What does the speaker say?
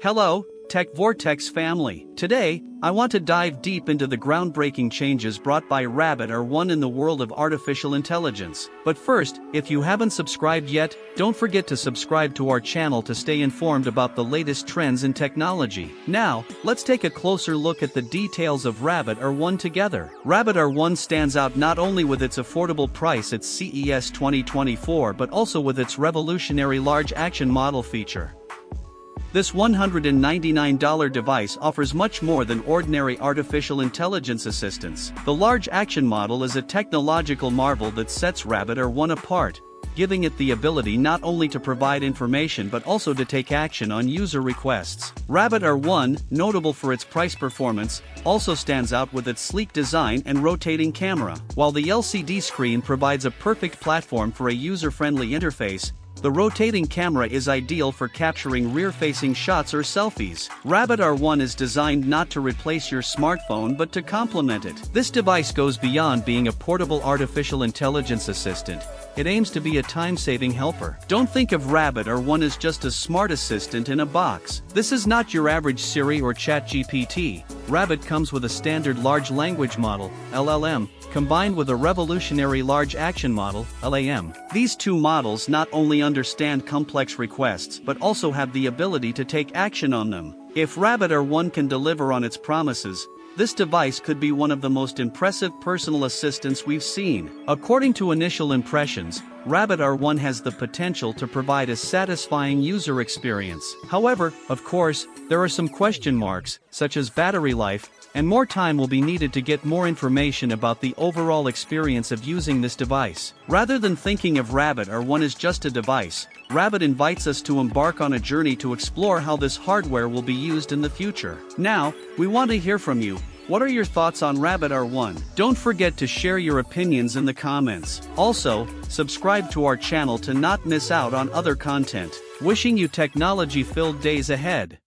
Hello, Tech Vortex family. Today, I want to dive deep into the groundbreaking changes brought by Rabbit R1 in the world of artificial intelligence. But first, if you haven't subscribed yet, don't forget to subscribe to our channel to stay informed about the latest trends in technology. Now, let's take a closer look at the details of Rabbit R1 together. Rabbit R1 stands out not only with its affordable price at CES 2024 but also with its revolutionary large action model feature. This $199 device offers much more than ordinary artificial intelligence assistance. The large action model is a technological marvel that sets Rabbit R1 apart, giving it the ability not only to provide information but also to take action on user requests. Rabbit R1, notable for its price performance, also stands out with its sleek design and rotating camera. While the LCD screen provides a perfect platform for a user-friendly interface, the rotating camera is ideal for capturing rear-facing shots or selfies. Rabbit R1 is designed not to replace your smartphone but to complement it. This device goes beyond being a portable artificial intelligence assistant. It aims to be a time-saving helper. Don't think of Rabbit R1 as just a smart assistant in a box. This is not your average Siri or ChatGPT. Rabbit comes with a standard large language model, LLM, combined with a revolutionary large action model, LAM. These two models not only understand complex requests but also have the ability to take action on them. If Rabbit R1 can deliver on its promises, this device could be one of the most impressive personal assistants we've seen. According to initial impressions, Rabbit R1 has the potential to provide a satisfying user experience. However, of course, there are some question marks, such as battery life, and more time will be needed to get more information about the overall experience of using this device. Rather than thinking of Rabbit R1 as just a device, Rabbit invites us to embark on a journey to explore how this hardware will be used in the future. Now, we want to hear from you. What are your thoughts on Rabbit R1? Don't forget to share your opinions in the comments. Also, subscribe to our channel to not miss out on other content. Wishing you technology-filled days ahead.